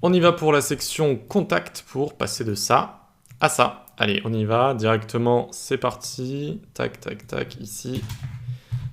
On y va pour la section contact pour passer de ça à ça. Allez, on y va directement, c'est parti. Tac, tac, tac, ici.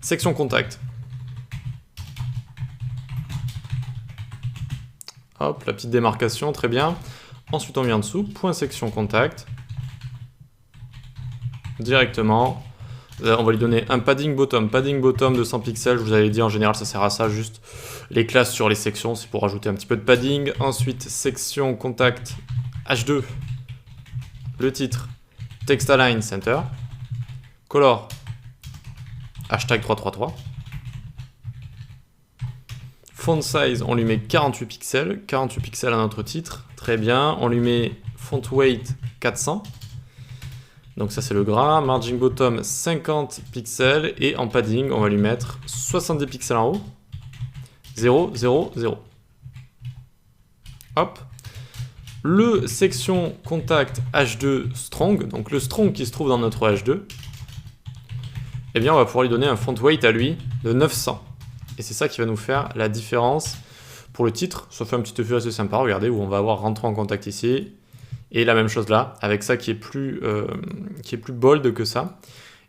Section contact. Hop, la petite démarcation, très bien. Ensuite, on vient en dessous, point section contact. Directement. On va lui donner un padding bottom de 100 pixels. Je vous avais dit, en général, ça sert à ça, juste les classes sur les sections, c'est pour rajouter un petit peu de padding. Ensuite, section contact H2. Le titre, text align center. Color, hashtag 333. Font size, on lui met 48 pixels. 48 pixels à notre titre. Très bien. On lui met font weight 400. Donc ça c'est le gras. Margin bottom 50 pixels. Et en padding, on va lui mettre 70 pixels en haut. 0, 0, 0. Hop. Le section contact H2 strong, donc le strong qui se trouve dans notre H2, eh bien on va pouvoir lui donner un font weight à lui de 900. Et c'est ça qui va nous faire la différence pour le titre. Ça fait un petit effet assez sympa, regardez, où on va avoir rentré en contact ici. Et la même chose là, avec ça qui est plus bold que ça.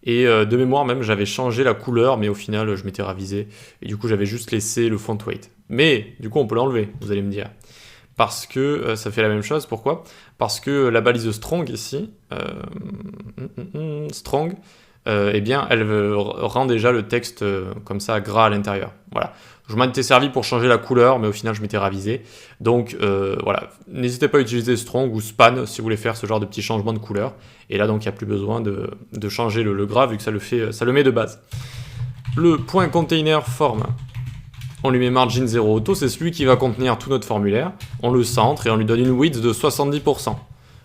Et de mémoire même, j'avais changé la couleur, mais au final, je m'étais ravisé. Et du coup, j'avais juste laissé le font weight. Mais du coup, on peut l'enlever, vous allez me dire. Parce que ça fait la même chose. Pourquoi? Parce que la balise strong ici, strong, eh bien, elle rend déjà le texte comme ça gras à l'intérieur. Voilà. Je m'en étais servi pour changer la couleur, mais au final, je m'étais ravisé. Donc, voilà. N'hésitez pas à utiliser strong ou span si vous voulez faire ce genre de petits changements de couleur. Et là, donc, il n'y a plus besoin de changer le gras vu que ça le met de base. Le point container form. On lui met margin 0 auto, c'est celui qui va contenir tout notre formulaire. On le centre et on lui donne une width de 70%.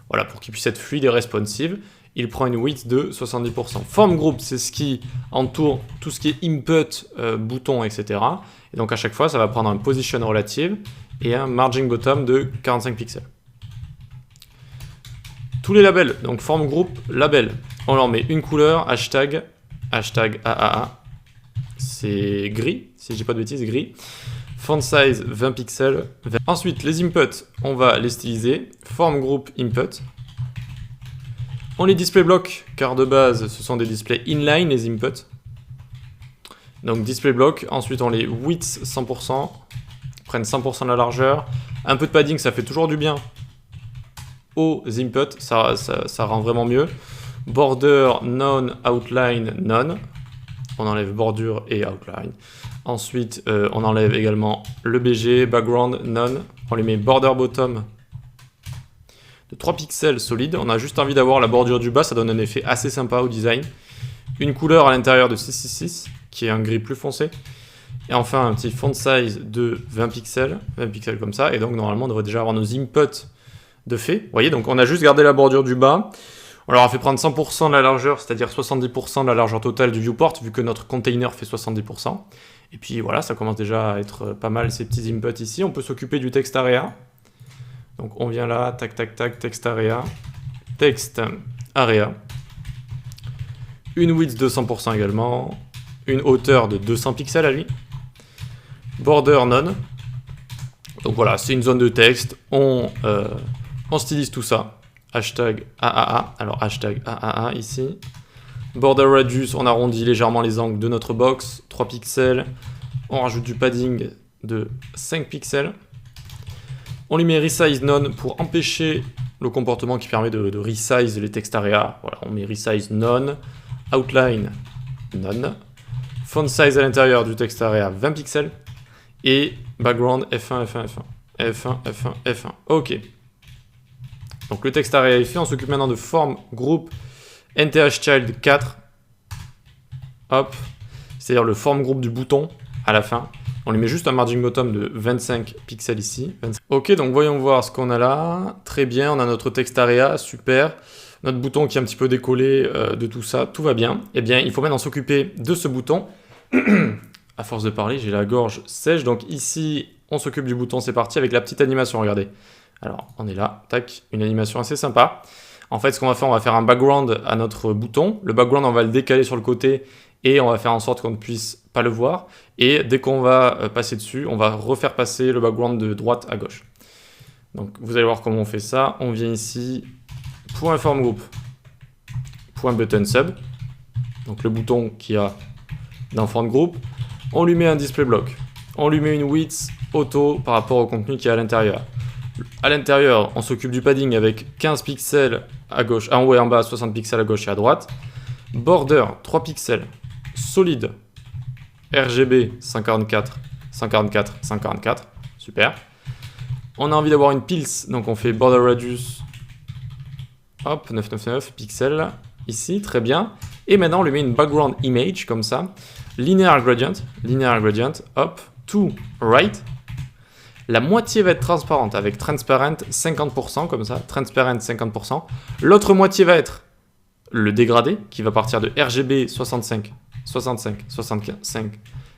Voilà, pour qu'il puisse être fluide et responsive, il prend une width de 70%. Form group, c'est ce qui entoure tout ce qui est input, bouton, etc. Et donc à chaque fois, ça va prendre un position relative et un margin bottom de 45 pixels. Tous les labels, donc form group, label, on leur met une couleur, hashtag AAA. C'est gris, si je dis pas de bêtises, gris. Font size 20 pixels. Ensuite, les inputs, on va les styliser. Form group input. On les display block, car de base, ce sont des displays inline, les inputs. Donc display block, ensuite on les width 100%, prennent 100% de la largeur. Un peu de padding, ça fait toujours du bien aux inputs, ça rend vraiment mieux. Border, none, outline, none. On enlève bordure et outline. Ensuite, on enlève également le BG, background, none. On les met border bottom de 3 pixels solide. On a juste envie d'avoir la bordure du bas, ça donne un effet assez sympa au design. Une couleur à l'intérieur de 666, qui est un gris plus foncé. Et enfin, un petit font size de 20 pixels comme ça. Et donc, normalement, on devrait déjà avoir nos inputs de fait. Vous voyez, donc on a juste gardé la bordure du bas. On leur a fait prendre 100% de la largeur, c'est-à-dire 70% de la largeur totale du viewport, vu que notre container fait 70%. Et puis voilà, ça commence déjà à être pas mal ces petits inputs ici. On peut s'occuper du text area. Donc on vient là, tac, tac, tac, text area. Une width de 100% également. Une hauteur de 200 pixels à lui. Border none. Donc voilà, c'est une zone de texte. On stylise tout ça. Hashtag AAA, alors hashtag AAA ici. Border radius, on arrondit légèrement les angles de notre box, 3 pixels. On rajoute du padding de 5 pixels. On lui met resize none pour empêcher le comportement qui permet de resize les text area. Voilà, on met resize none. Outline none. Font size à l'intérieur du text area 20 pixels. Et background F1, F1, F1. F1, F1, F1. Ok. Donc le text area est fait, on s'occupe maintenant de form group nth child 4. Hop, c'est-à-dire le form group du bouton à la fin. On lui met juste un margin bottom de 25 pixels ici. 25. Ok, donc voyons voir ce qu'on a là. Très bien, on a notre text area, super. Notre bouton qui est un petit peu décollé de tout ça, tout va bien. Eh bien, il faut maintenant s'occuper de ce bouton. À force de parler, j'ai la gorge sèche. Donc ici, on s'occupe du bouton, c'est parti avec la petite animation, regardez. Alors, on est là, tac, une animation assez sympa. En fait, ce qu'on va faire, on va faire un background à notre bouton. Le background, on va le décaler sur le côté et on va faire en sorte qu'on ne puisse pas le voir. Et dès qu'on va passer dessus, on va refaire passer le background de droite à gauche. Donc vous allez voir comment on fait ça. On vient ici, point form group, point button sub. Donc le bouton qu'il y a dans form group. On lui met un display block. On lui met une width auto par rapport au contenu qui est à l'intérieur. À l'intérieur, on s'occupe du padding avec 15 pixels à gauche, en haut et en bas, 60 pixels à gauche et à droite. Border, 3 pixels. Solide, RGB, 144, 144, 144. Super. On a envie d'avoir une pils, donc on fait border radius, hop, 999 pixels, ici, très bien. Et maintenant, on lui met une background image, comme ça. Linear gradient, hop, to right. La moitié va être transparente avec transparent 50%, comme ça, transparent 50%. L'autre moitié va être le dégradé, qui va partir de RGB 65, 65, 65,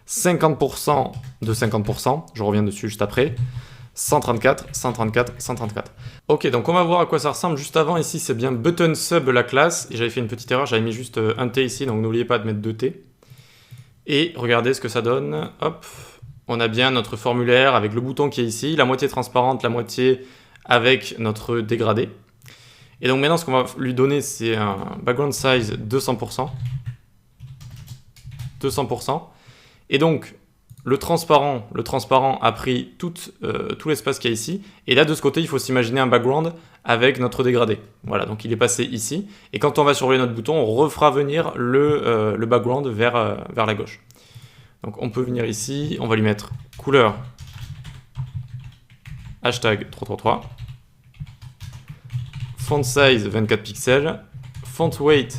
50% de 50%, je reviens dessus juste après, 134, 134, 134. Ok, donc on va voir à quoi ça ressemble. Juste avant, ici, c'est bien button sub la classe, et j'avais fait une petite erreur, j'avais mis juste un T ici, donc n'oubliez pas de mettre 2 T. Et regardez ce que ça donne, hop. On a bien notre formulaire avec le bouton qui est ici, la moitié transparente, la moitié avec notre dégradé. Et donc maintenant, ce qu'on va lui donner, c'est un background size 200%. 200%. Et donc, le transparent a pris tout l'espace qu'il y a ici. Et là, de ce côté, il faut s'imaginer un background avec notre dégradé. Voilà, donc il est passé ici. Et quand on va surveiller notre bouton, on refera venir le background vers la gauche. Donc on peut venir ici, on va lui mettre couleur hashtag 333, font size 24 pixels, font weight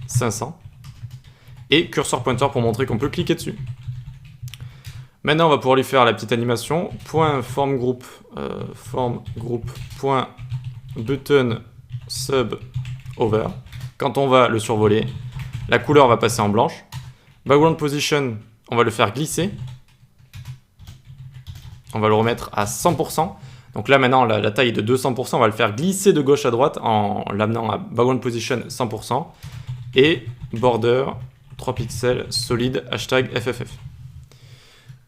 500 et cursor pointer pour montrer qu'on peut cliquer dessus. Maintenant on va pouvoir lui faire la petite animation, point form group, point button sub over. Quand on va le survoler, la couleur va passer en blanche. Background position, on va le faire glisser. On va le remettre à 100%. Donc là, maintenant, la taille est de 200%. On va le faire glisser de gauche à droite en l'amenant à background position 100%. Et border, 3 pixels, solide, hashtag FFF.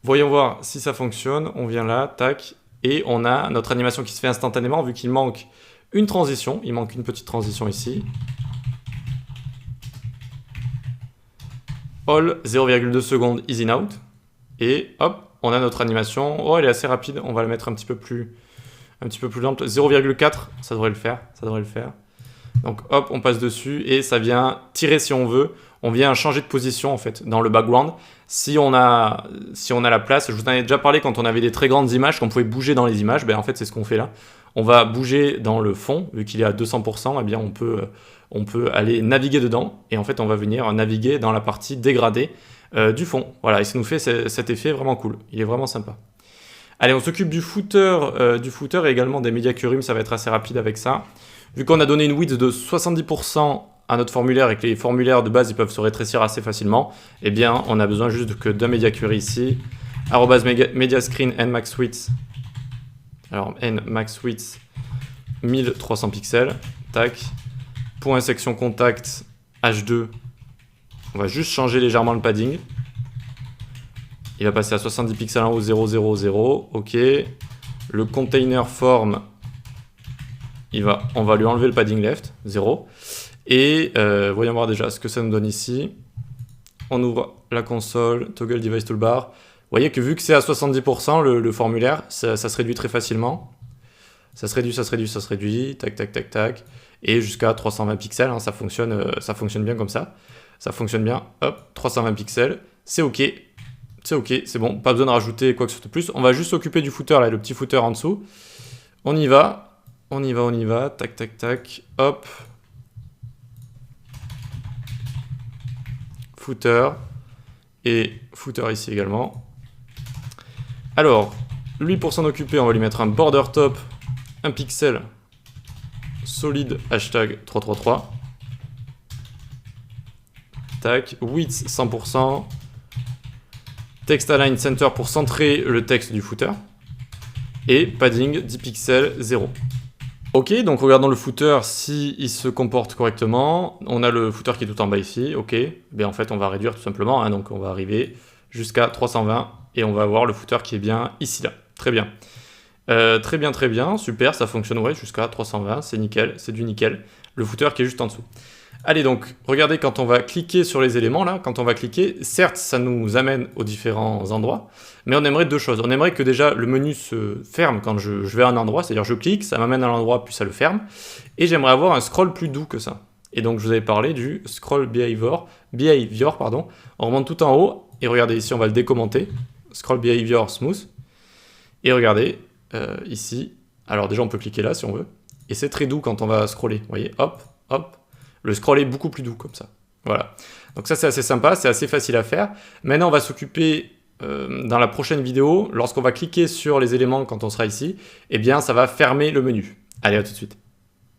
Voyons voir si ça fonctionne. On vient là, tac. Et on a notre animation qui se fait instantanément vu qu'il manque une transition. Il manque une petite transition ici. All 0,2 secondes is in out. Et hop, on a notre animation. Oh, elle est assez rapide. On va la mettre un petit peu plus lente. 0,4, ça devrait le faire. Donc hop, on passe dessus et ça vient tirer si on veut. On vient changer de position en fait dans le background. Si on a la place, je vous en ai déjà parlé quand on avait des très grandes images, qu'on pouvait bouger dans les images. Ben en fait, c'est ce qu'on fait là. On va bouger dans le fond, vu qu'il est à 200%, eh bien on peut aller naviguer dedans, et en fait on va venir naviguer dans la partie dégradée du fond. Voilà, et ça nous fait cet effet vraiment cool, il est vraiment sympa. Allez, on s'occupe du footer et également des media query, ça va être assez rapide avec ça. Vu qu'on a donné une width de 70% à notre formulaire et que les formulaires de base ils peuvent se rétrécir assez facilement, eh bien on a besoin juste que d'un media query ici, @mediascreen nmaxwidth. Alors nmaxwidth 1300 pixels, tac. Point section contact H2, on va juste changer légèrement le padding. Il va passer à 70 pixels en haut, 000, ok. Le container form, on va lui enlever le padding left, 0. Et voyons voir déjà ce que ça nous donne ici. On ouvre la console, toggle device toolbar. Vous voyez que vu que c'est à 70% le formulaire, ça se réduit très facilement. Ça se réduit, tac, tac, tac, tac. Et jusqu'à 320 pixels, hein, ça fonctionne bien comme ça. Ça fonctionne bien, hop, 320 pixels, c'est ok. C'est bon, pas besoin de rajouter quoi que ce soit de plus. On va juste s'occuper du footer, là, le petit footer en dessous. On y va, tac, tac, tac, hop. Footer, et footer ici également. Alors, lui pour s'en occuper, on va lui mettre un border top, un pixel, solide, hashtag 333. Tac, width 100%. Text align center pour centrer le texte du footer. Et padding 10 pixels 0. Ok, donc regardons le footer s'il se comporte correctement. On a le footer qui est tout en bas ici, ok. Ben en fait on va réduire tout simplement, hein, donc on va arriver jusqu'à 320 et on va avoir le footer qui est bien ici là. Très bien. Très bien, super, ça fonctionne ouais, jusqu'à 320, c'est nickel, c'est du nickel. Le footer qui est juste en dessous. Allez donc, regardez quand on va cliquer sur les éléments là, quand on va cliquer, certes ça nous amène aux différents endroits, mais on aimerait deux choses. On aimerait que déjà le menu se ferme quand je vais à un endroit, c'est-à-dire je clique, ça m'amène à l'endroit puis ça le ferme, et j'aimerais avoir un scroll plus doux que ça. Et donc je vous avais parlé du scroll behavior, pardon. On remonte tout en haut, et regardez ici on va le décommenter, scroll behavior smooth, et regardez, ici, alors déjà on peut cliquer là si on veut, et c'est très doux quand on va scroller, vous voyez, hop, hop, le scroll est beaucoup plus doux comme ça. Voilà. Donc ça c'est assez sympa, c'est assez facile à faire. Maintenant on va s'occuper dans la prochaine vidéo, lorsqu'on va cliquer sur les éléments quand on sera ici, eh bien ça va fermer le menu. Allez, à tout de suite.